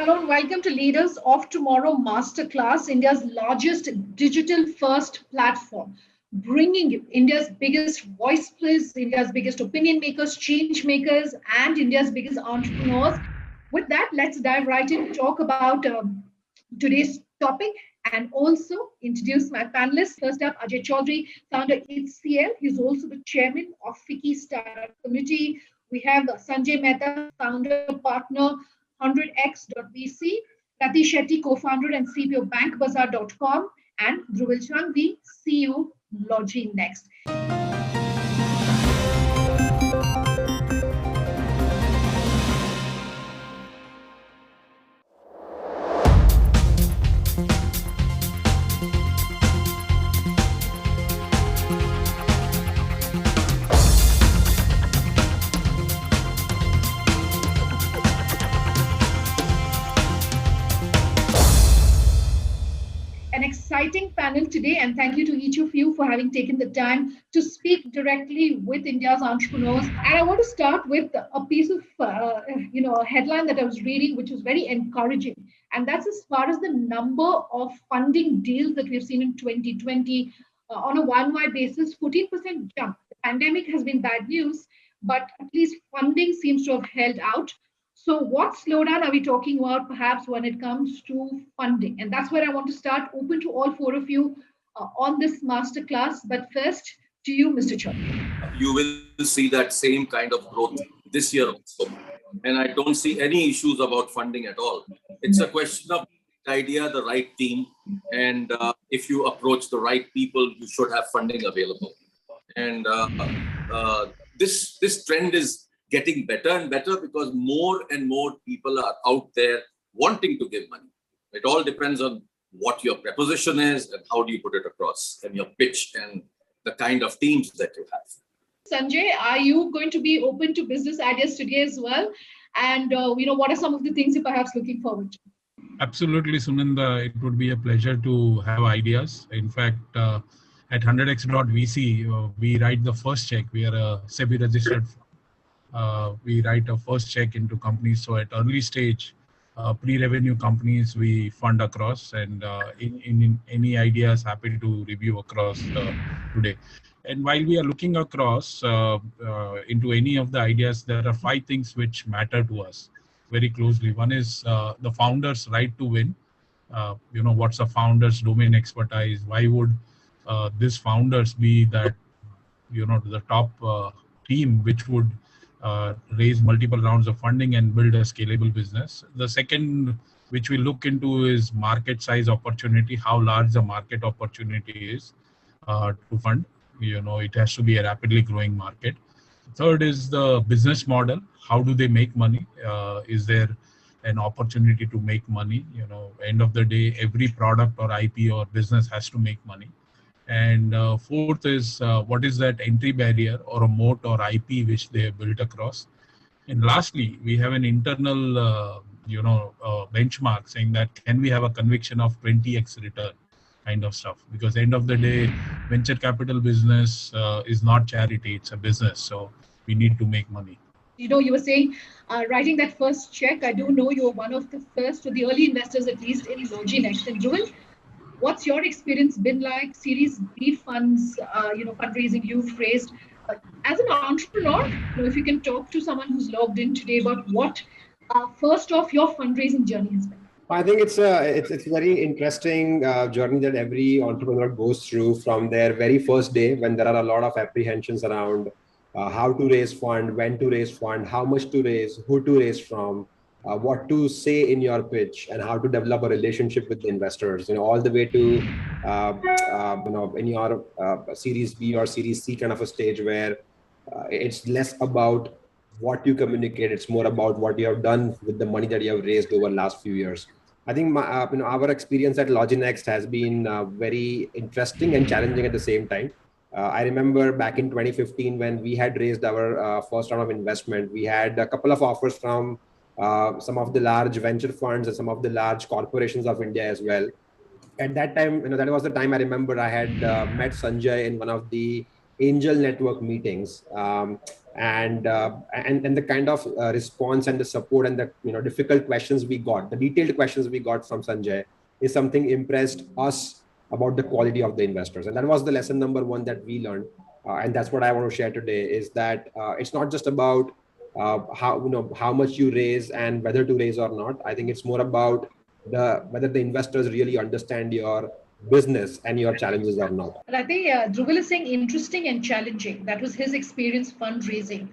hello and welcome to Leaders of Tomorrow Masterclass, India's largest digital-first platform, bringing you India's biggest voices, India's biggest opinion makers, change makers, and India's biggest entrepreneurs. With that, let's dive right in and talk about today's topic and also introduce my panelists. First up, Ajay Chaudhary, founder HCL. He's also the chairman of FICCI Startup Committee. We have Sanjay Mehta, founder, partner, 100x.vc, Rati Shetty, co-founder and CPO bankbazaar.com, and Dhruvil Changvi, CEO, Logi Next. An exciting panel today, and thank you to each of you for having taken the time to speak directly with India's entrepreneurs. And I want to start with a piece of, a headline that I was reading, which was very encouraging. And that's as far as the number of funding deals that we've seen in 2020 on a one-year basis, 14% jump. The pandemic has been bad news, but at least funding seems to have held out. So what slowdown are we talking about perhaps when it comes to funding? And that's where I want to start, open to all four of you on this masterclass. But first, to you, Mr. Chaudhary. You will see that same kind of growth this year also. And I don't see any issues about funding at all. It's a question of the idea, the right team. And if you approach the right people, you should have funding available. And this trend is getting better and better because more and more people are out there wanting to give money. It all depends on what your proposition is and how do you put it across, and your pitch and the kind of teams that you have. Sanjay, are you going to be open to business ideas today as well? And what are some of the things you're perhaps looking forward to? Absolutely, Sunanda. It would be a pleasure to have ideas. In fact, at 100x.vc, we write the first check. We are a SEBI registered. We write a first check into companies. So at early stage, pre-revenue companies, we fund across, and in any ideas, happy to review across today. And while we are looking across into any of the ideas, there are 5 things which matter to us very closely. One is the founder's right to win. What's a founder's domain expertise? Why would this founders be that, the top team which would raise multiple rounds of funding and build a scalable business. The second, which we look into, is market size opportunity, how large the market opportunity is to fund. It has to be a rapidly growing market. Third is the business model. How do they make money? Is there an opportunity to make money? End of the day, every product or IP or business has to make money. And fourth is what is that entry barrier or a moat or IP which they have built across. And lastly, we have an internal, benchmark saying that can we have a conviction of 20x return kind of stuff? Because end of the day, venture capital business is not charity, it's a business. So we need to make money. You were saying writing that first check. I do know you're one of the first, or the early investors at least, in Logi Next. And Dhruvil, what's your experience been like? Series B funds, fundraising you've raised. As an entrepreneur, if you can talk to someone who's logged in today about what, first off, your fundraising journey has been. I think it's a very interesting journey that every entrepreneur goes through from their very first day, when there are a lot of apprehensions around how to raise fund, when to raise fund, how much to raise, who to raise from, what to say in your pitch, and how to develop a relationship with the investors, all the way to, in your Series B or Series C kind of a stage where it's less about what you communicate, it's more about what you have done with the money that you have raised over the last few years. I think our experience at Logi Next has been very interesting and challenging at the same time. I remember back in 2015 when we had raised our first round of investment, we had a couple of offers from some of the large venture funds and some of the large corporations of India as well. At that time, that was the time I remember I had met Sanjay in one of the angel network meetings, and the kind of response and the support and the difficult questions we got, the detailed questions we got from Sanjay is something impressed us about the quality of the investors. And that was the lesson number one that we learned. And that's what I want to share today, is that it's not just about how much you raise and whether to raise or not. I think it's more about whether the investors really understand your business and your challenges or not. And I think Dhruval is saying interesting and challenging. That was his experience fundraising.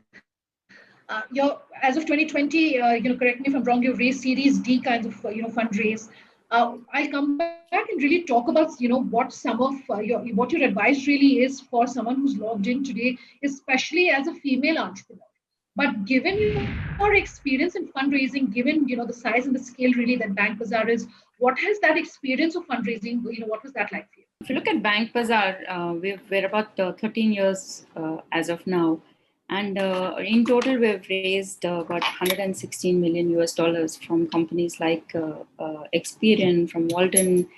As of 2020, correct me if I'm wrong, you raised Series D kinds of fundraise. I'll come back and really talk about what some of what your advice really is for someone who's logged in today, especially as a female entrepreneur. But given your experience in fundraising, given the size and the scale really that Bank Bazaar is, what has that experience of fundraising? What was that like for you? If you look at Bank Bazaar, we're about 13 years as of now. And in total, we've raised about $116 million from companies like Experian, from Walton,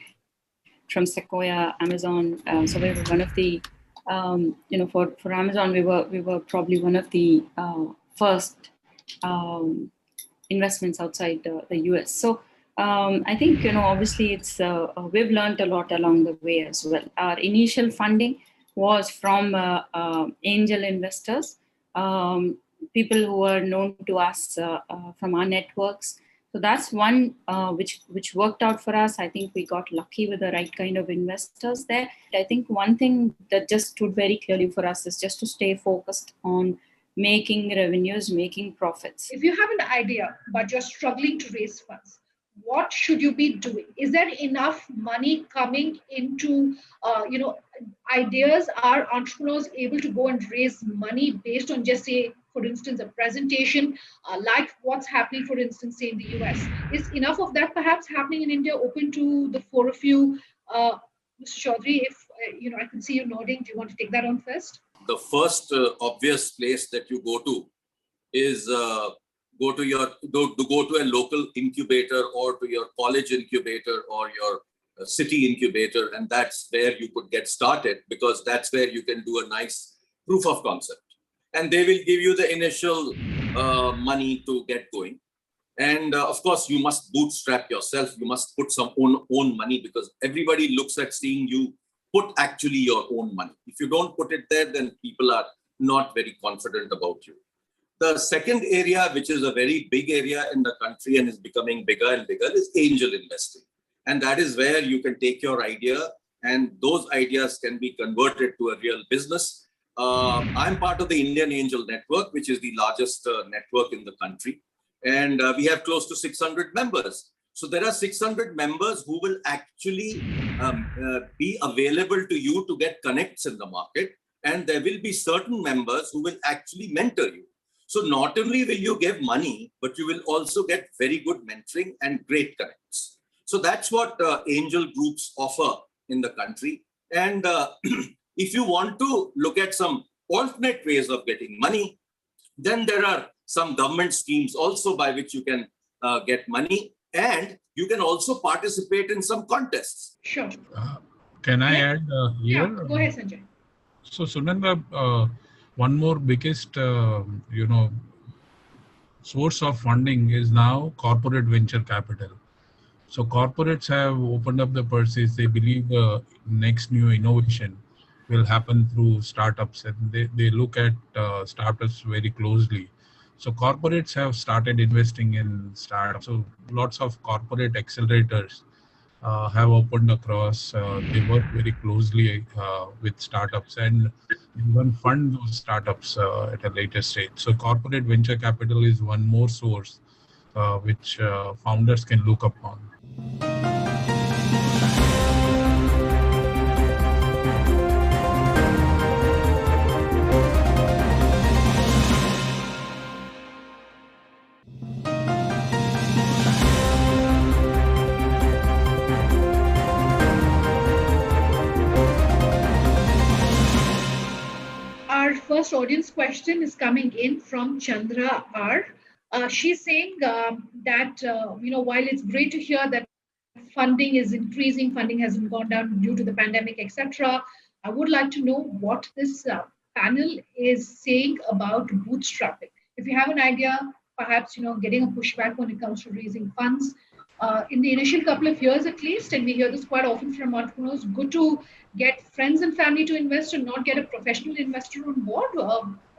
from Sequoia, Amazon. So we were one of the, for Amazon, we were probably one of the first investments outside the US. So I think, obviously it's, we've learned a lot along the way as well. Our initial funding was from angel investors, people who were known to us from our networks. So that's one which worked out for us. I think we got lucky with the right kind of investors there. I think one thing that just stood very clearly for us is just to stay focused on making revenues, making profits. If you have an idea, but you're struggling to raise funds, what should you be doing? Is there enough money coming into, ideas? Are entrepreneurs able to go and raise money based on just, say, for instance, a presentation, like what's happening, for instance, say in the US? Is enough of that perhaps happening in India? Open to the four of you. Mr. Chaudhary, if, I can see you nodding. Do you want to take that on first? The first obvious place that you go to is go to a local incubator, or to your college incubator, or your city incubator, and that's where you could get started, because that's where you can do a nice proof of concept, and they will give you the initial money to get going. And of course, you must bootstrap yourself. You must put some own money, because everybody looks at seeing you put actually your own money. If you don't put it there, then people are not very confident about you. The second area, which is a very big area in the country and is becoming bigger and bigger, is angel investing. And that is where you can take your idea, and those ideas can be converted to a real business. I'm part of the Indian Angel Network, which is the largest network in the country. And we have close to 600 members. So there are 600 members who will actually be available to you to get connects in the market. And there will be certain members who will actually mentor you. So not only will you give money, but you will also get very good mentoring and great connects. So that's what angel groups offer in the country. And if you want to look at some alternate ways of getting money, then there are some government schemes also by which you can get money. And you can also participate in some contests. Sure. Can I add here? Yeah, go ahead, Sanjay. So Sunanda, one more biggest, source of funding is now corporate venture capital. So corporates have opened up the purses. They believe the next new innovation will happen through startups, and they look at startups very closely. So corporates have started investing in startups. So lots of corporate accelerators have opened across. They work very closely with startups and even fund those startups at a later stage. So corporate venture capital is one more source which founders can look upon. First audience question is coming in from Chandra R. She's saying that, while it's great to hear that funding is increasing, funding hasn't gone down due to the pandemic, etc., I would like to know what this panel is saying about bootstrapping. If you have an idea, perhaps getting a pushback when it comes to raising funds. In the initial couple of years at least, and we hear this quite often from entrepreneurs, good to get friends and family to invest and not get a professional investor on board.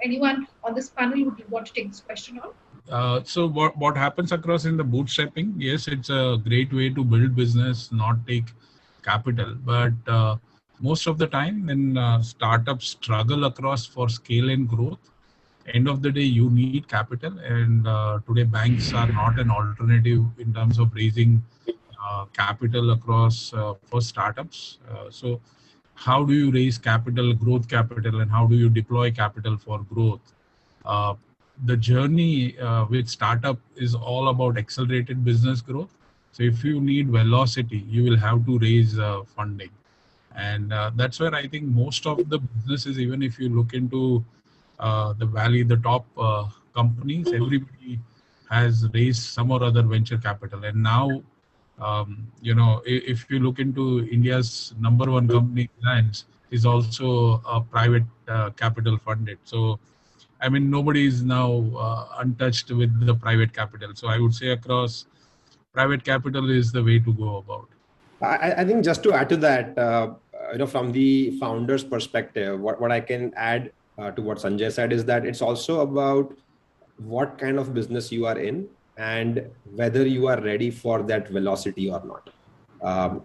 Anyone on this panel would want to take this question on? So what happens across in the bootstrapping? Yes, it's a great way to build business, not take capital. But most of the time when startups struggle across for scale and growth, end of the day, you need capital. And today banks are not an alternative in terms of raising capital across for startups. So how do you raise capital, growth capital, and how do you deploy capital for growth? The journey with startup is all about accelerated business growth. So if you need velocity, you will have to raise funding. And that's where I think most of the businesses, even if you look into the top companies, everybody has raised some or other venture capital. And now, if you look into India's number one company, Reliance, is also a private capital funded. So, I mean, nobody is now untouched with the private capital. So I would say across private capital is the way to go about. I think just to add to that, from the founder's perspective, what I can add to what Sanjay said is that it's also about what kind of business you are in and whether you are ready for that velocity or not.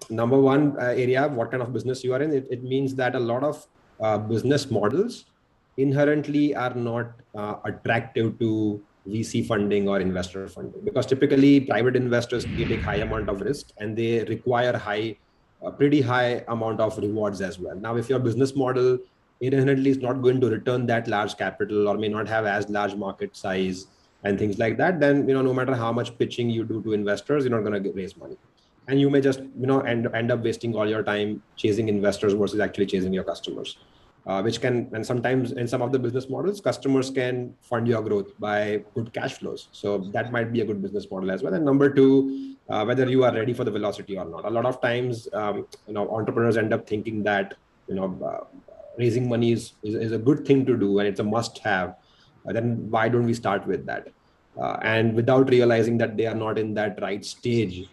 Number one area, what kind of business you are in, it means that a lot of business models inherently are not attractive to VC funding or investor funding, because typically private investors take high amount of risk and they require pretty high amount of rewards as well. Now, if your business model inherently is not going to return that large capital or may not have as large market size and things like that, then no matter how much pitching you do to investors, you're not going to raise money, and you may just end up wasting all your time chasing investors versus actually chasing your customers. Which can, and sometimes in some of the business models, customers can fund your growth by good cash flows. So that might be a good business model as well. And number two, whether you are ready for the velocity or not. A lot of times, entrepreneurs end up thinking that, raising money is a good thing to do and it's a must have. Then why don't we start with that? And without realizing that they are not in that right stage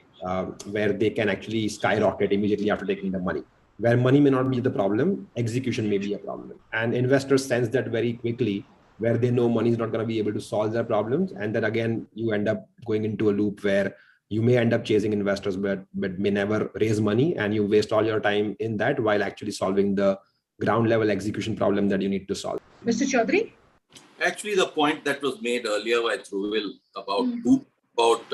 where they can actually skyrocket immediately after taking the money. Where money may not be the problem, execution may be a problem. And investors sense that very quickly, where they know money is not going to be able to solve their problems. And then again, you end up going into a loop where you may end up chasing investors, but may never raise money. And you waste all your time in that while actually solving the ground level execution problem that you need to solve. Mr. Chaudhary? Actually, the point that was made earlier by Dhruval about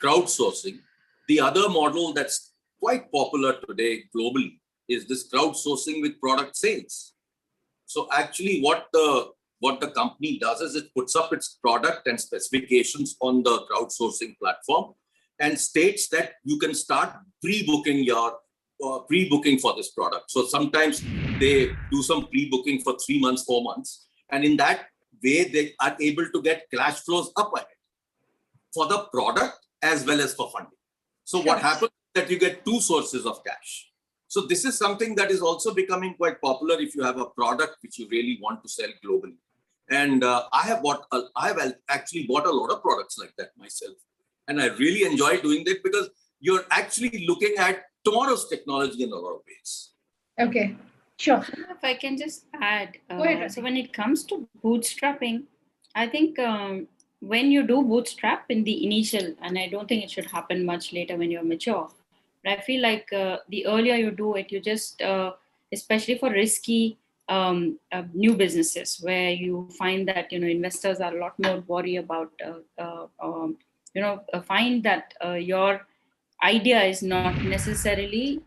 crowdsourcing, the other model that's quite popular today globally is this crowdsourcing with product sales. So actually what the company does is it puts up its product and specifications on the crowdsourcing platform and states that you can start pre-booking for this product. So sometimes they do some pre-booking for 3 months, 4 months. And in that way, they are able to get cash flows up ahead for the product as well as for funding. So what happens is that you get two sources of cash. So this is something that is also becoming quite popular if you have a product which you really want to sell globally. And I have actually bought a lot of products like that myself. And I really enjoy doing that because you're actually looking at tomorrow's technology in a lot of ways. Okay, sure. If I can just add, Go ahead, so when it comes to bootstrapping, I think when you do bootstrap in the initial, and I don't think it should happen much later when you're mature, but I feel like the earlier you do it, you just, especially for risky new businesses where you find that, investors are a lot more worried about, find that your idea is not necessarily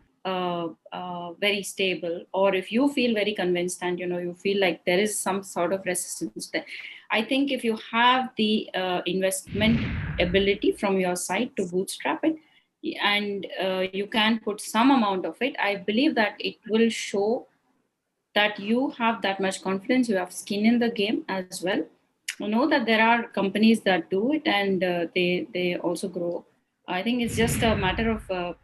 very stable, or if you feel very convinced and you feel like there is some sort of resistance there. I think if you have the investment ability from your side to bootstrap it, and you can put some amount of it, I believe that it will show that you have that much confidence, you have skin in the game as well. You know that there are companies that do it and they also grow. I think it's just a matter of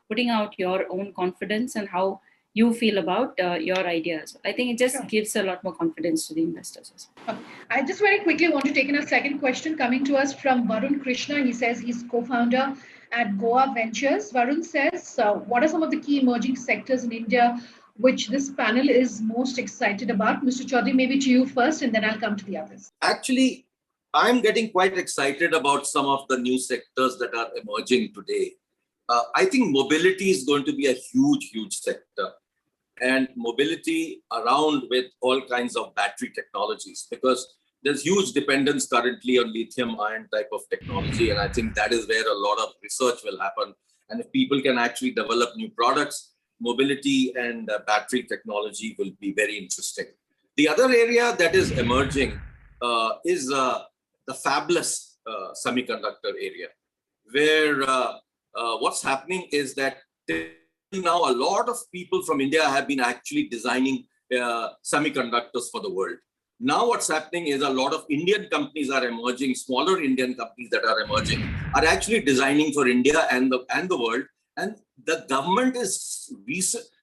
putting out your own confidence and how you feel about your ideas. I think it just gives a lot more confidence to the investors as well. I just very quickly want to take in a second question coming to us from Varun Krishna. He says he's co-founder at Goa Ventures. Varun says, what are some of the key emerging sectors in India which this panel is most excited about? Mr. Chaudhary, maybe to you first, and then I'll come to the others. Actually, I'm getting quite excited about some of the new sectors that are emerging today. I think mobility is going to be a huge, huge sector. And mobility around with all kinds of battery technologies, because there's huge dependence currently on lithium ion type of technology. And I think that is where a lot of research will happen. And if people can actually develop new products, mobility and battery technology will be very interesting. The other area that is emerging is the fabless semiconductor area, where what's happening is that now a lot of people from India have been actually designing semiconductors for the world. Now what's happening is a lot of Indian companies are emerging, smaller Indian companies that are emerging are actually designing for India and the world. And the government is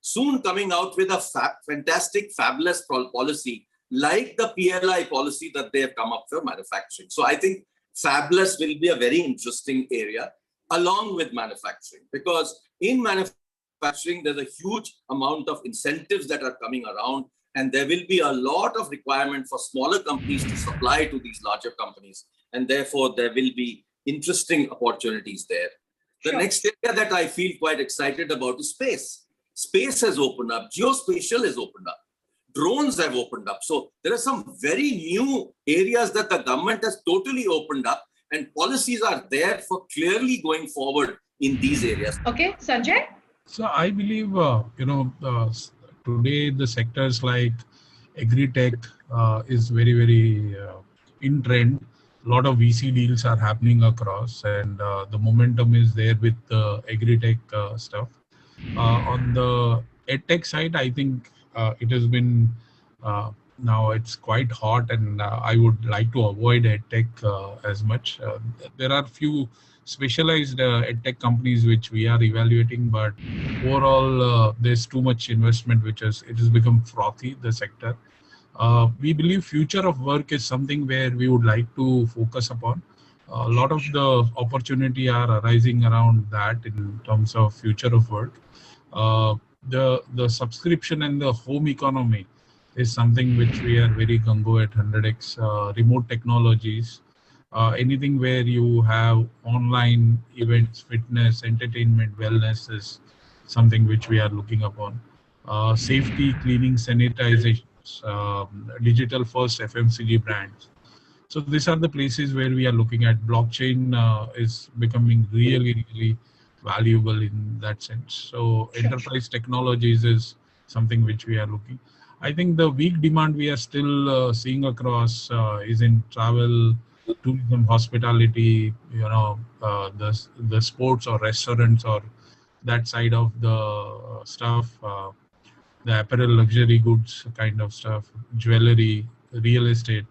soon coming out with a fantastic fabless policy, like the PLI policy that they have come up for manufacturing. So I think fabless will be a very interesting area along with manufacturing, because in manufacturing, there's a huge amount of incentives that are coming around, and there will be a lot of requirement for smaller companies to supply to these larger companies. And therefore, there will be interesting opportunities there. The next area that I feel quite excited about is space. Space has opened up. Geospatial has opened up. Drones have opened up. So there are some very new areas that the government has totally opened up, and policies are there for clearly going forward in these areas. Okay, Sanjay? So I believe, today the sectors like agri-tech is very, very in trend. A lot of VC deals are happening across, and the momentum is there with the agri-tech stuff. On the edtech side, I think it has been, now it's quite hot, and I would like to avoid edtech as much. There are few specialized edtech companies which we are evaluating, but overall there's too much investment, it has become frothy, the sector. We believe future of work is something where we would like to focus upon. A lot of the opportunity are arising around that in terms of future of work. The subscription and the home economy is something which we are very gung-ho at 100x. Remote technologies, anything where you have online events, fitness, entertainment, wellness is something which we are looking upon. Safety, cleaning, sanitization, digital first FMCG brands. So these are the places where we are looking at. Blockchain is becoming really, really valuable in that sense. So enterprise technologies is something which we are looking. I think the weak demand we are still seeing across is in travel, tourism, hospitality, the sports or restaurants or that side of the stuff, the apparel, luxury goods kind of stuff, jewelry, real estate.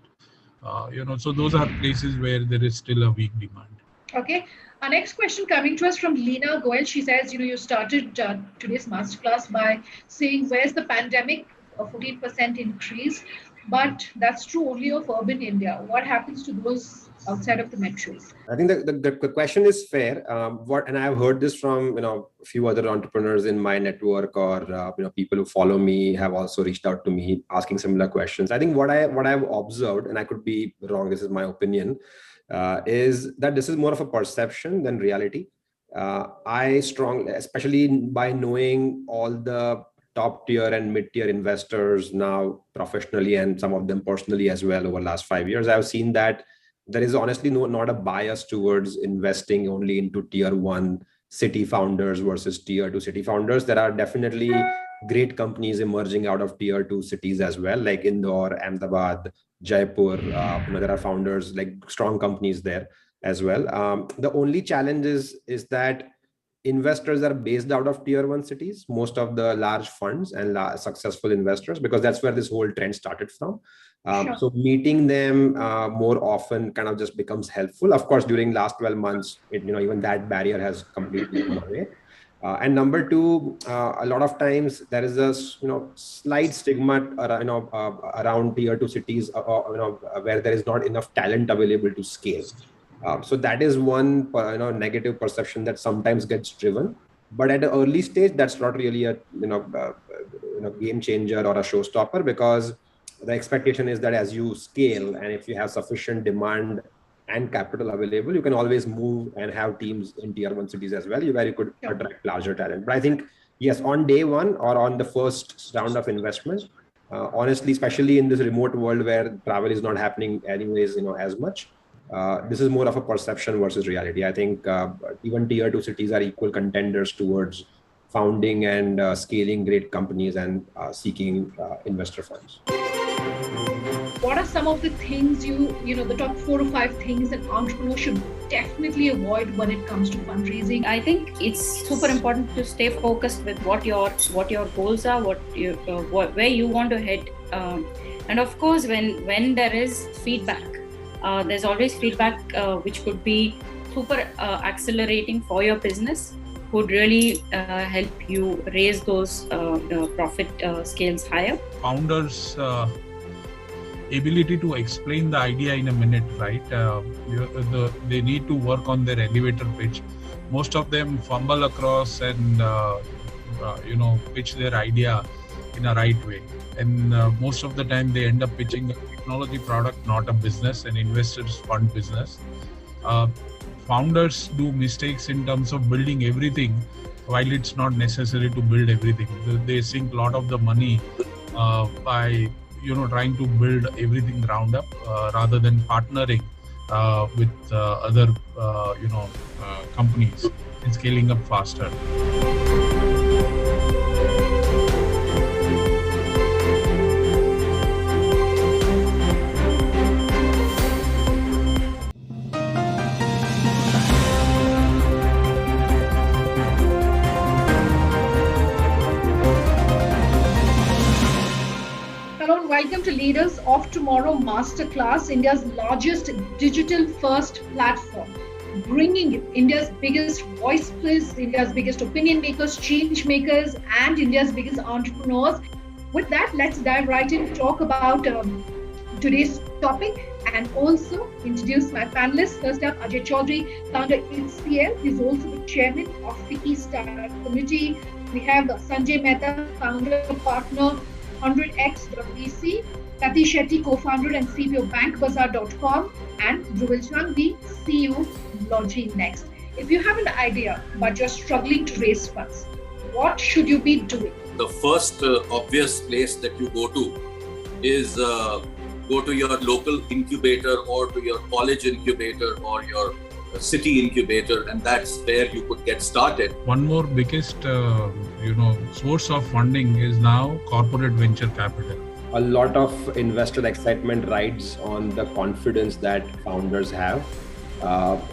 So those are places where there is still a weak demand. Okay. Our next question coming to us from Leena Goel. She says, you started today's masterclass by saying, where's the pandemic? A 14% increase, but that's true only of urban India. What happens to those outside of the metros? I think the question is fair. And I've heard this from a few other entrepreneurs in my network, or people who follow me have also reached out to me asking similar questions. I think what I've observed, and I could be wrong, this is my opinion, is that this is more of a perception than reality. I strongly, especially by knowing all the top tier and mid tier investors now professionally, and some of them personally as well over the last 5 years, I've seen that there is honestly not a bias towards investing only into tier 1 city founders versus tier 2 city founders. There are definitely great companies emerging out of tier 2 cities as well, like Indore, Ahmedabad, Jaipur. There are founders, like strong companies there as well. The only challenge is that investors are based out of tier 1 cities, most of the large funds and successful investors, because that's where this whole trend started from. So meeting them more often kind of just becomes helpful. Of course, during last 12 months, even that barrier has completely gone away. And number two, a lot of times there is a slight stigma around tier 2 cities where there is not enough talent available to scale. So that is one negative perception that sometimes gets driven. But at the early stage, that's not really a game changer or a showstopper, because the expectation is that as you scale and if you have sufficient demand and capital available, you can always move and have teams in tier 1 cities as well, where you could attract larger talent. But I think, yes, on day one or on the first round of investment, honestly, especially in this remote world where travel is not happening anyways, as much, this is more of a perception versus reality. I think even tier 2 cities are equal contenders towards founding and scaling great companies and seeking investor funds. What are some of the things the top 4 or 5 things that entrepreneurs should definitely avoid when it comes to fundraising? I think it's super important to stay focused with what your goals are, where you want to head, and of course, when there is feedback, there's always feedback which could be super accelerating for your business, would really help you raise those profit scales higher. Founders' ability to explain the idea in a minute, right? They need to work on their elevator pitch. Most of them fumble across and pitch their idea in a right way. And most of the time they end up pitching a technology product, not a business, and investors fund business. Founders do mistakes in terms of building everything, while it's not necessary to build everything. They sink a lot of the money by trying to build everything ground up rather than partnering with other companies and scaling up faster. Welcome to Leaders of Tomorrow Masterclass, India's largest digital-first platform, bringing India's biggest voice players, India's biggest opinion makers, change makers, and India's biggest entrepreneurs. With that, let's dive right in and talk about today's topic and also introduce my panelists. First up, Ajay Chaudhary, founder of HCL. He's also the chairman of FICCI Startup Committee. We have Sanjay Mehta, founder and partner 100x.vc, Kati Shetty, co-founder and CPO of BankBazaar.com, and Dhruval Chandi, CEO Launching Next. If you have an idea but you're struggling to raise funds, what should you be doing? The first obvious place that you go to is go to your local incubator or to your college incubator or your city incubator, and that's where you could get started. One more biggest source of funding is now corporate venture capital. A lot of investor excitement rides on the confidence that founders have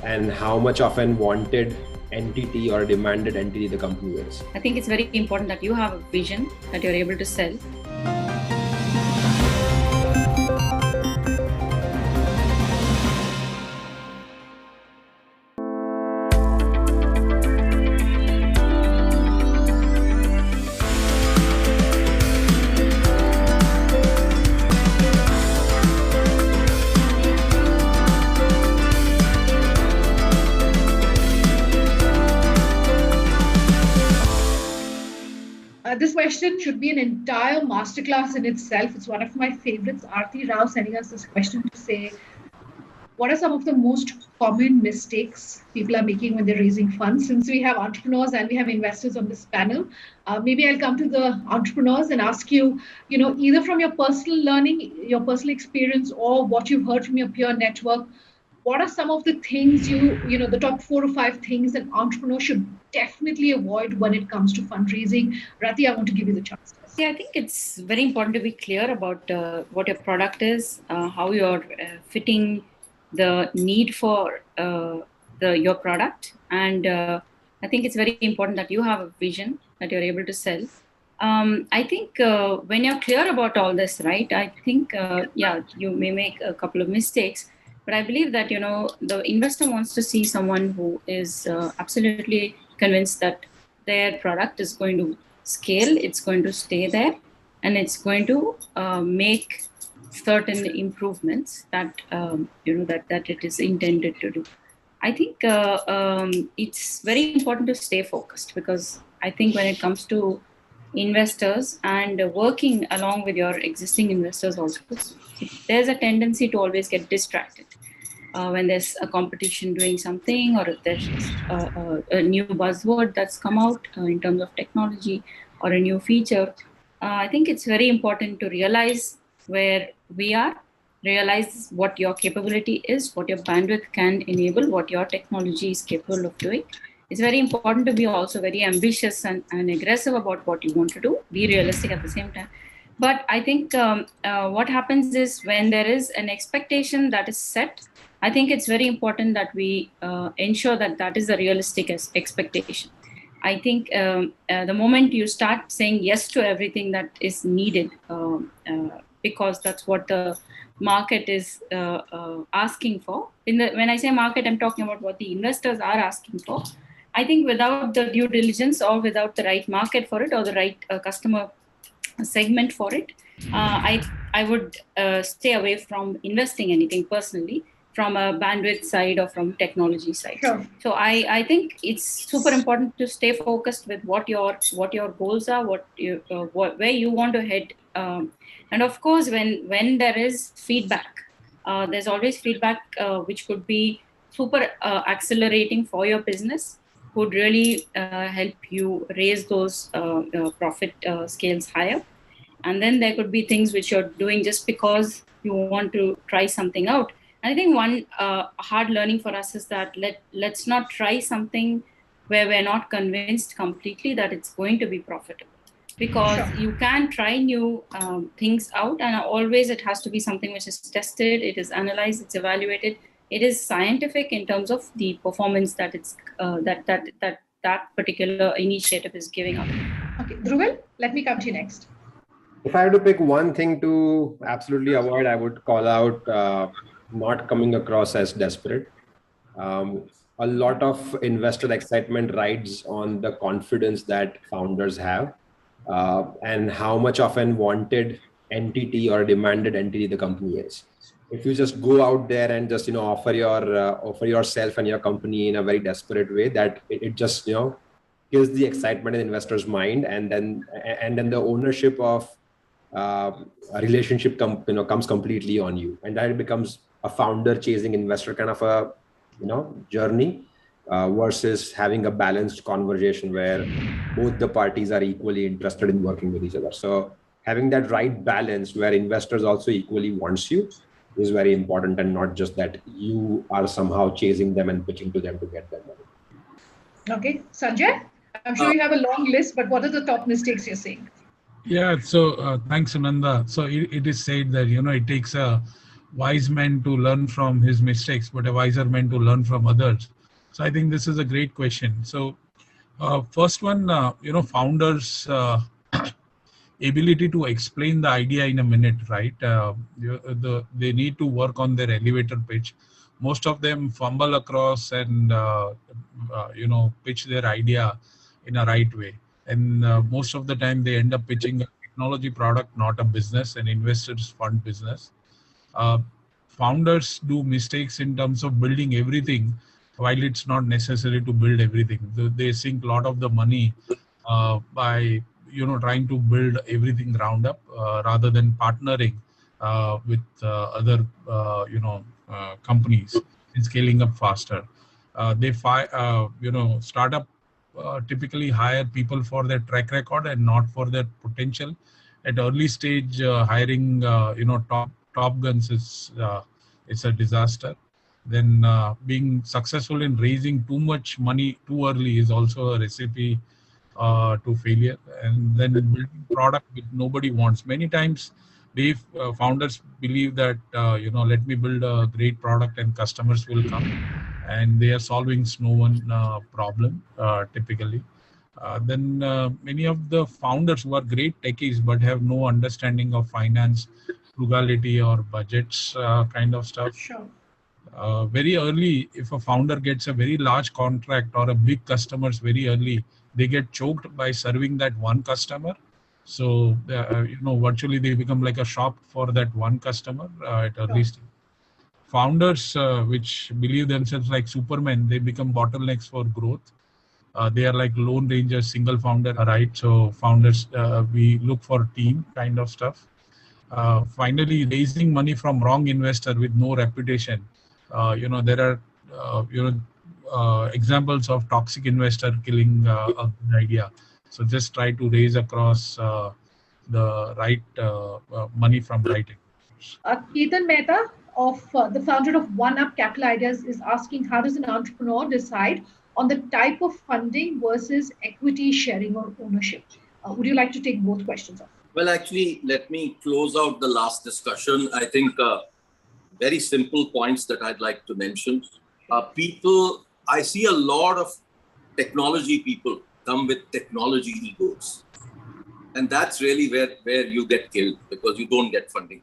and how much of an wanted entity or demanded entity the company is. I think it's very important that you have a vision that you're able to sell. This question should be an entire masterclass in itself. It's one of my favorites. Aarti Rao sending us this question to say, what are some of the most common mistakes people are making when they're raising funds? Since we have entrepreneurs and we have investors on this panel, maybe I'll come to the entrepreneurs and ask you, either from your personal learning, your personal experience, or what you've heard from your peer network, what are some of the things the top 4 or 5 things that entrepreneurs should definitely avoid when it comes to fundraising? Rati, I want to give you the chance. Yeah, I think it's very important to be clear about what your product is, how you're fitting the need for your product. And I think it's very important that you have a vision that you're able to sell. I think when you're clear about all this, right, I think, you may make a couple of mistakes. But I believe that, the investor wants to see someone who is absolutely convinced that their product is going to scale, it's going to stay there, and it's going to make certain improvements that that it is intended to do. I think it's very important to stay focused, because I think when it comes to investors and working along with your existing investors also, there's a tendency to always get distracted when there's a competition doing something, or if there's a new buzzword that's come out in terms of technology or a new feature. I think it's very important to realize where we are, realize what your capability is, what your bandwidth can enable, what your technology is capable of doing. It's very important to be also very ambitious and aggressive about what you want to do, be realistic at the same time. But I think what happens is, when there is an expectation that is set, I think it's very important that we ensure that that is a realistic expectation. I think the moment you start saying yes to everything that is needed, because that's what the market is asking for. When I say market, I'm talking about what the investors are asking for. I think without the due diligence, or without the right market for it, or the right customer segment for it, I would stay away from investing anything personally, from a bandwidth side or from technology side. Sure. So I think it's super important to stay focused with what your goals are, where you want to head. And of course, when there is feedback, there's always feedback which could be super accelerating for your business, could really help you raise those profit scales higher. And then there could be things which you're doing just because you want to try something out. I think one hard learning for us is that let's not try something where we're not convinced completely that it's going to be profitable. Because you can try new things out, and always it has to be something which is tested, it is analyzed, it's evaluated, it is scientific in terms of the performance that it's that particular initiative is giving out. Okay, Dhruval, let me come to you next. If I had to pick one thing to absolutely avoid, I would call out not coming across as desperate. A lot of investor excitement rides on the confidence that founders have, and how much of an wanted entity or demanded entity the company is. If you just go out there and just offer yourself and your company in a very desperate way, that it just kills the excitement in investors' mind, and then the ownership of a relationship comes completely on you, and that becomes a founder chasing investor kind of a journey, versus having a balanced conversation where both the parties are equally interested in working with each other. So having that right balance where investors also equally wants you is very important, and not just that you are somehow chasing them and pitching to them to get their money. Okay, Sanjay, I'm sure you have a long list, but what are the top mistakes you're seeing? Yeah, so thanks, Sunanda. So it is said that, it takes a wise man to learn from his mistakes, but a wiser man to learn from others. So I think this is a great question. So first one, founders' ability to explain the idea in a minute, right? They need to work on their elevator pitch. Most of them fumble across and, pitch their idea in a right way. And most of the time they end up pitching a technology product, not a business, and investors fund business. Founders do mistakes in terms of building everything, while it's not necessary to build everything. They sink a lot of the money by trying to build everything ground up, rather than partnering with other companies in scaling up faster. Startup typically hire people for their track record and not for their potential. At early stage, hiring top guns is it's a disaster. Then being successful in raising too much money too early is also a recipe to failure. And then building product which nobody wants. Many times, founders believe that let me build a great product and customers will come, and they are solving no one problem typically. Then many of the founders who are great techies but have no understanding of finance, frugality, or budgets kind of stuff. Sure. very early, if a founder gets a very large contract or a big customers very early, they get choked by serving that one customer. So, virtually they become like a shop for that one customer at early stage. Founders, which believe themselves like supermen, they become bottlenecks for growth. They are like lone rangers, single founder, right? So founders, we look for team kind of stuff. Finally, raising money from wrong investor with no reputation. There are examples of toxic investor killing a good idea. So just try to raise across the right money from right investors. Ketan Mehta, the founder of One Up Capital Ideas, is asking, how does an entrepreneur decide on the type of funding versus equity sharing or ownership? Would you like to take both questions off? Well, actually, let me close out the last discussion. I think very simple points that I'd like to mention. I see a lot of technology people come with technology egos. And that's really where you get killed, because you don't get funding.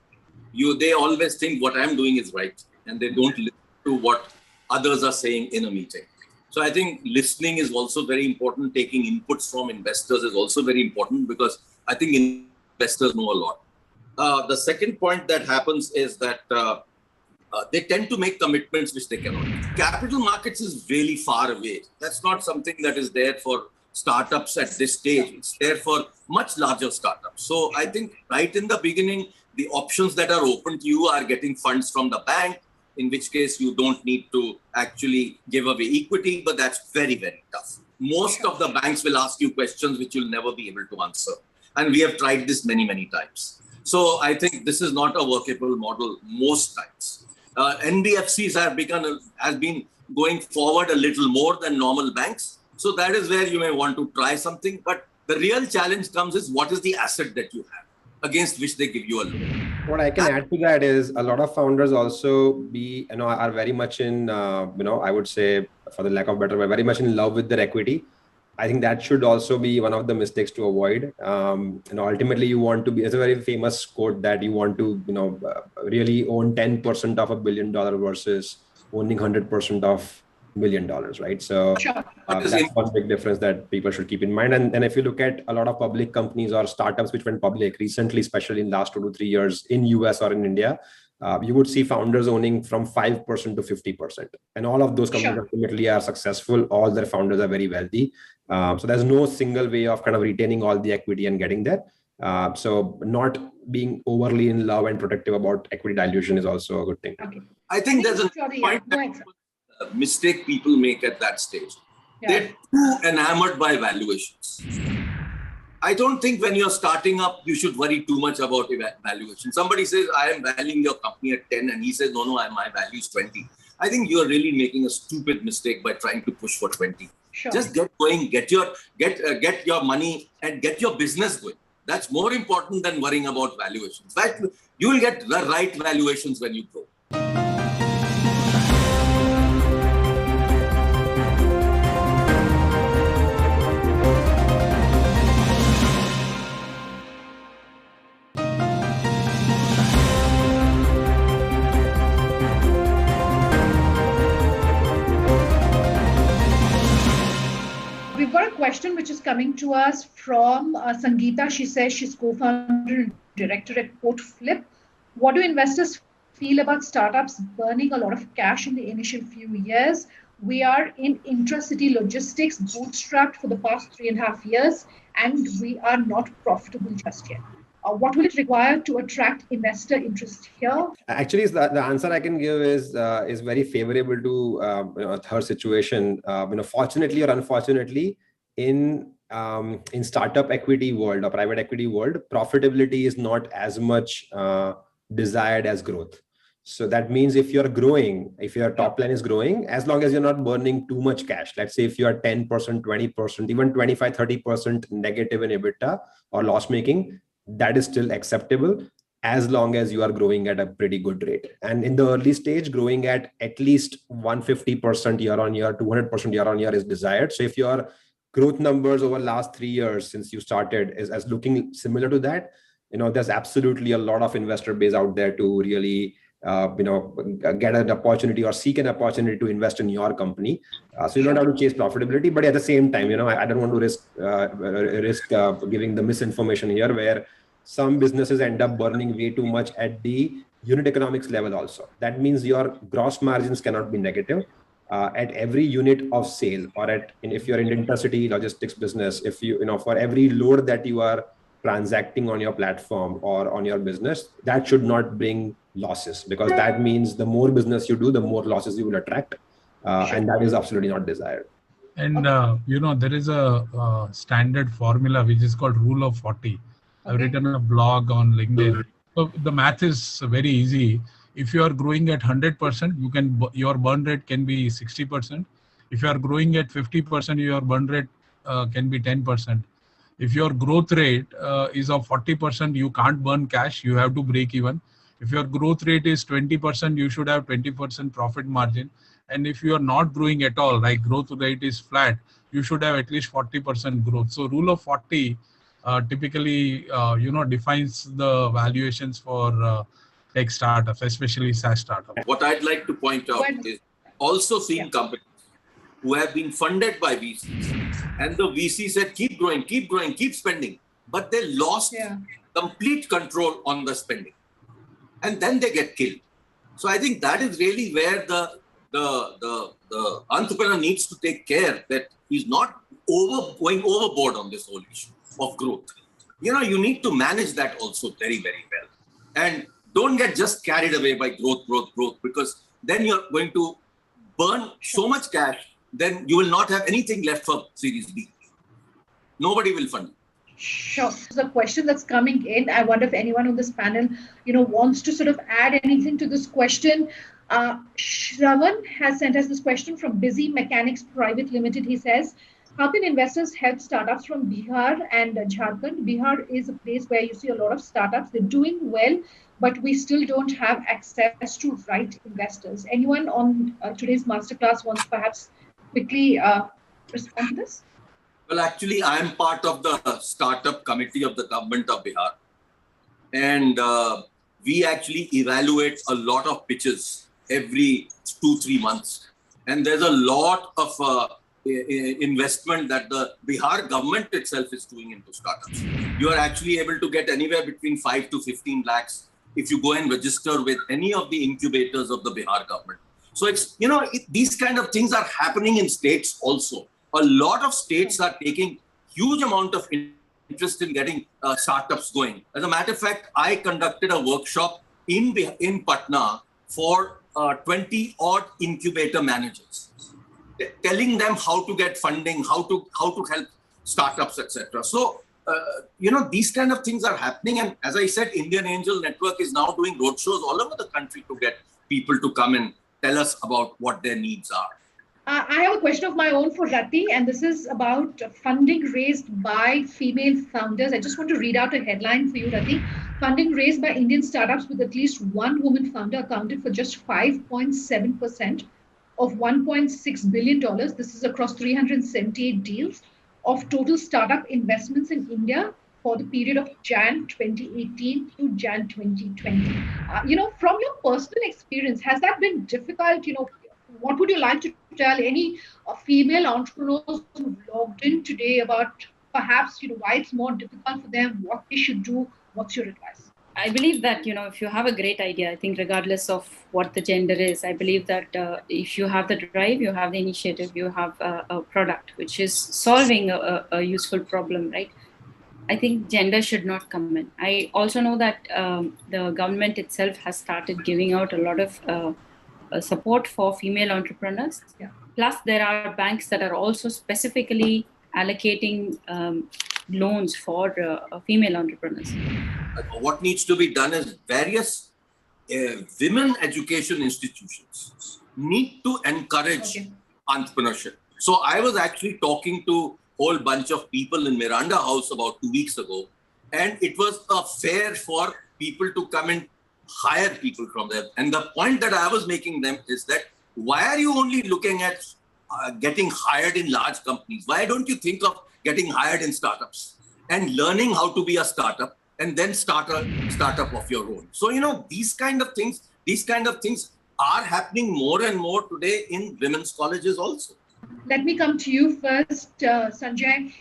They always think what I'm doing is right, and they don't listen to what others are saying in a meeting. So I think listening is also very important. Taking inputs from investors is also very important, because I think investors know a lot. The second point that happens is that they tend to make commitments which they cannot. Capital markets is really far away. That's not something that is there for startups at this stage. It's there for much larger startups. So I think right in the beginning, the options that are open to you are getting funds from the bank, in which case you don't need to actually give away equity, but that's very, very tough. Most of the banks will ask you questions which you'll never be able to answer. And we have tried this many, many times. So I think this is not a workable model most times. NBFCs have been going forward a little more than normal banks. So that is where you may want to try something. But the real challenge comes is, what is the asset that you have against which they give you a loan? What I can add to that is a lot of founders also are very much in, I would say, for the lack of better word, very much in love with their equity. I think that should also be one of the mistakes to avoid. Ultimately, you want to be, it's a very famous quote that you want to, really own 10% of $1 billion versus owning 100% of $1 million, right? So that's one big difference that people should keep in mind. And if you look at a lot of public companies or startups which went public recently, especially in the last 2 to 3 years in US or in India, you would see founders owning from 5% to 50%. And all of those companies ultimately are successful. All their founders are very wealthy. So there's no single way of kind of retaining all the equity and getting there. So not being overly in love and protective about equity dilution is also a good thing. Okay. I think there's a mistake people make at that stage. They're too enamored by valuations. I don't think when you're starting up, you should worry too much about valuation. Somebody says, I am valuing your company at 10, and he says, no, my value is 20. I think you're really making a stupid mistake by trying to push for 20. Just get going, get your money and get your business going. That's more important than worrying about valuations. In fact, you will get the right valuations when you grow. We've got a question which is coming to us from Sangeeta. She says she's co-founder and director at Portflip. What do investors feel about startups burning a lot of cash in the initial few years? We are in intra-city logistics, bootstrapped for the past 3.5 years, and we are not profitable just yet. What will it require to attract investor interest here? Actually, the answer I can give is very favorable to her situation. Fortunately or unfortunately, in startup equity world or private equity world, profitability is not as much desired as growth. So that means if you're growing, if your top line is growing, as long as you're not burning too much cash, let's say if you are 10%, 20%, even 25, 30% negative in EBITDA or loss making, that is still acceptable as long as you are growing at a pretty good rate. And in the early stage, growing at least 150% year on year, 200% year on year is desired. So if your growth numbers over the last 3 years since you started is as looking similar to that, there's absolutely a lot of investor base out there to really get an opportunity or seek an opportunity to invest in your company. So you don't have to chase profitability, but at the same time, I don't want to risk giving the misinformation here, where some businesses end up burning way too much at the unit economics level also. That means your gross margins cannot be negative. At every unit of sale, or if you're in intercity logistics business, if for every load that you are transacting on your platform or on your business, that should not bring losses, because that means the more business you do, the more losses you will attract. And that is absolutely not desired. And, there is a standard formula which is called Rule of 40. I've written a blog on LinkedIn. So the math is very easy. If you are growing at 100%, your burn rate can be 60%. If you are growing at 50%, your burn rate can be 10%. If your growth rate is of 40%, you can't burn cash. You have to break even. If your growth rate is 20%, you should have 20% profit margin. And if you are not growing at all, like growth rate is flat, you should have at least 40% growth. So rule of 40 typically, defines the valuations for tech startups, especially SaaS startups. What I'd like to point out is also seen companies who have been funded by VCs, and the VC said, keep growing, keep spending. But they lost complete control on the spending. And then they get killed. So I think that is really where the entrepreneur needs to take care that he's not going overboard on this whole issue of growth. You need to manage that also very, very well. And don't get just carried away by growth, because then you're going to burn so much cash, then you will not have anything left for Series B. Nobody will fund you. Sure. There's a question that's coming in. I wonder if anyone on this panel, wants to sort of add anything to this question. Shravan has sent us this question from Busy Mechanics Private Limited. He says, how can investors help startups from Bihar and Jharkhand? Bihar is a place where you see a lot of startups. They're doing well, but we still don't have access to right investors. Anyone on today's masterclass wants to perhaps quickly respond to this? Well, actually, I'm part of the startup committee of the government of Bihar. And we actually evaluate a lot of pitches every 2-3 months. And there's a lot of investment that the Bihar government itself is doing into startups. You are actually able to get anywhere between 5 to 15 lakhs if you go and register with any of the incubators of the Bihar government. So it's, these kind of things are happening in states also. A lot of states are taking huge amount of interest in getting startups going. As a matter of fact, I conducted a workshop in Patna for 20 odd incubator managers, telling them how to get funding, how to help startups, etc. So, these kind of things are happening. And as I said, Indian Angel Network is now doing roadshows all over the country to get people to come and tell us about what their needs are. I have a question of my own for Rati, and this is about funding raised by female founders. I just want to read out a headline for you, Rati. Funding raised by Indian startups with at least one woman founder accounted for just 5.7% of $1.6 billion. This is across 378 deals of total startup investments in India for the period of Jan 2018 to Jan 2020. From your personal experience, has that been difficult? What would you like to tell any female entrepreneurs who logged in today about perhaps, why it's more difficult for them, what they should do? What's your advice? I believe that, if you have a great idea, I think regardless of what the gender is, I believe that if you have the drive, you have the initiative, you have a product which is solving a useful problem, right? I think gender should not come in. I also know that the government itself has started giving out a lot of support for female entrepreneurs. Yeah. Plus, there are banks that are also specifically allocating loans for female entrepreneurs. What needs to be done is various women education institutions need to encourage entrepreneurship. So I was actually talking to a whole bunch of people in Miranda House about 2 weeks ago, and it was a fair for people to come and hire people from there. And the point that I was making them is that why are you only looking at getting hired in large companies? Why don't you think of getting hired in startups and learning how to be a startup and then start a startup of your own? So, these kind of things, These kind of things are happening more and more today in women's colleges also. Let me come to you first, Sanjay.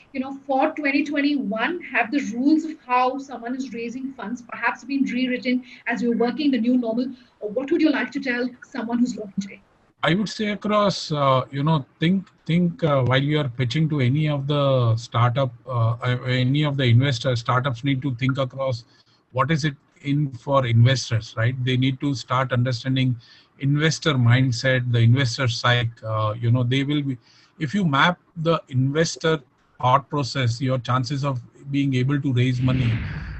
For 2021, have the rules of how someone is raising funds perhaps been rewritten as you're working the new normal? Or what would you like to tell someone who's looking today? I would say across, think while you are pitching to any of the startup, any of the investors, startups need to think across what is it in for investors, right? They need to start understanding investor mindset, the investor psyche. They will be, if you map the investor thought process, your chances of being able to raise money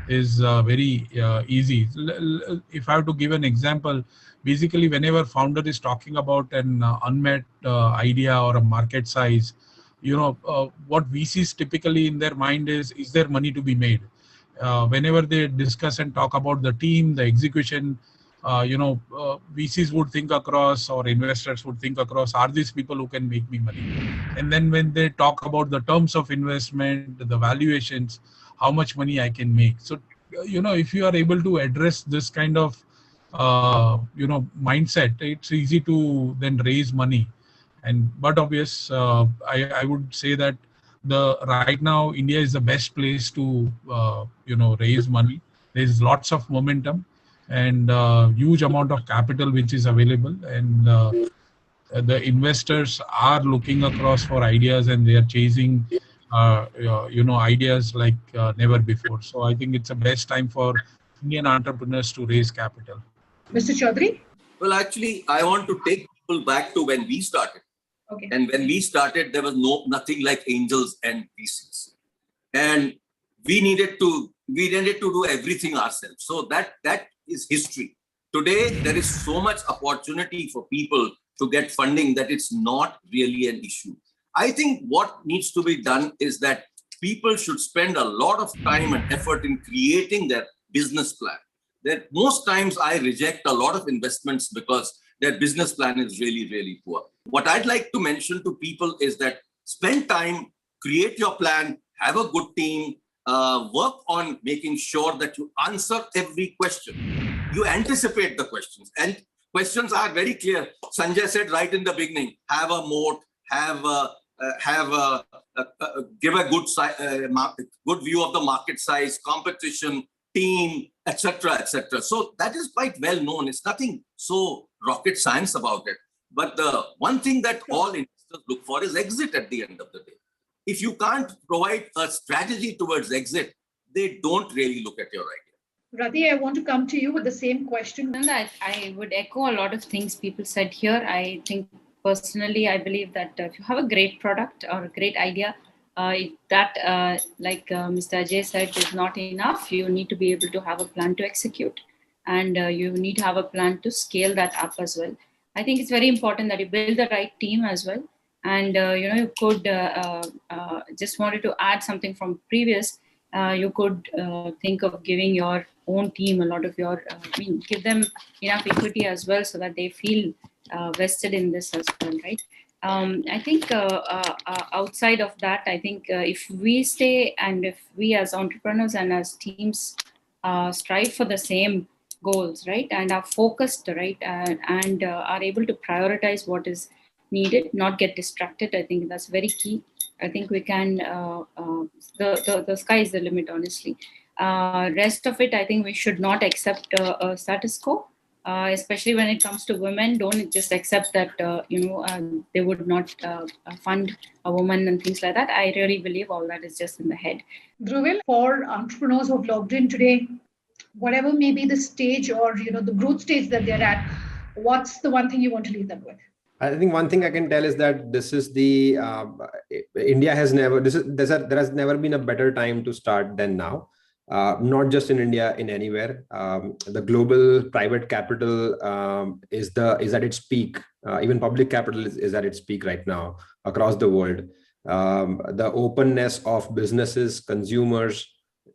is very easy. If I have to give an example, basically whenever founder is talking about an unmet idea or a market size, what VCs typically in their mind is there money to be made? Whenever they discuss and talk about the team, the execution, VCs would think across, or investors would think across, are these people who can make me money? And then when they talk about the terms of investment, the valuations, how much money I can make. So, if you are able to address this kind of, mindset, it's easy to then raise money. But obvious, I would say that right now India is the best place to raise money. There's lots of momentum and huge amount of capital which is available, and the investors are looking across for ideas, and they are chasing ideas like never before. So I think it's the best time for Indian entrepreneurs to raise capital. Mr. Chaudhary? Well, actually, I want to take people back to when we started. Okay. And when we started, there was nothing like angels and VCs, and we needed to do everything ourselves. So that is history. Today, there is so much opportunity for people to get funding that it's not really an issue. I think what needs to be done is that people should spend a lot of time and effort in creating their business plan. That most times I reject a lot of investments because their business plan is really, really poor. What I'd like to mention to people is that spend time, create your plan, have a good team, work on making sure that you answer every question. You anticipate the questions, and questions are very clear. Sanjay said right in the beginning, have a moat, give a good view of the market size, competition, team, etc., etc. So that is quite well known. It's nothing so rocket science about it. But the one thing that all investors look for is exit at the end of the day. If you can't provide a strategy towards exit, they don't really look at your idea. Rati, I want to come to you with the same question. I would echo a lot of things people said here. I think personally, I believe that if you have a great product or a great idea, like Mr. Ajay said, is not enough. You need to be able to have a plan to execute, and you need to have a plan to scale that up as well. I think it's very important that you build the right team as well. And, you could just wanted to add something from previous. You could think of giving your own team a lot of your, give them enough equity as well so that they feel vested in this as well, right? I think outside of that, I think if we stay and if we as entrepreneurs and as teams strive for the same goals, right, and are focused, right, and are able to prioritize what is needed, not get distracted, I think that's very key. I think we can, the sky is the limit, honestly. Rest of it, I think we should not accept a status quo. Especially when it comes to women, don't just accept that, they would not fund a woman and things like that. I really believe all that is just in the head. Dhruvil, for entrepreneurs who have logged in today, whatever may be the stage or, the growth stage that they're at, what's the one thing you want to leave them with? I think one thing I can tell is that this is the, India has never, there has never been a better time to start than now. Not just in India, in anywhere. The global private capital is at its peak. Even public capital is at its peak right now across the world. The openness of businesses, consumers,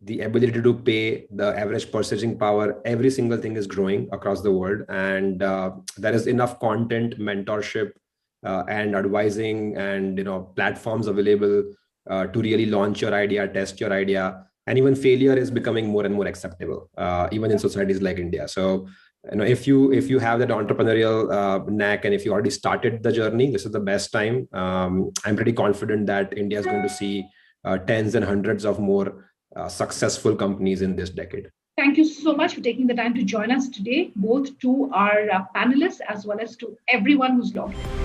the ability to pay, the average purchasing power, every single thing is growing across the world. And there is enough content, mentorship, and advising and platforms available to really launch your idea, test your idea. And even failure is becoming more and more acceptable, even in societies like India. So if you have that entrepreneurial knack, and if you already started the journey, this is the best time. I'm pretty confident that India is going to see tens and hundreds of more successful companies in this decade. Thank you so much for taking the time to join us today, both to our panelists as well as to everyone who's logged in.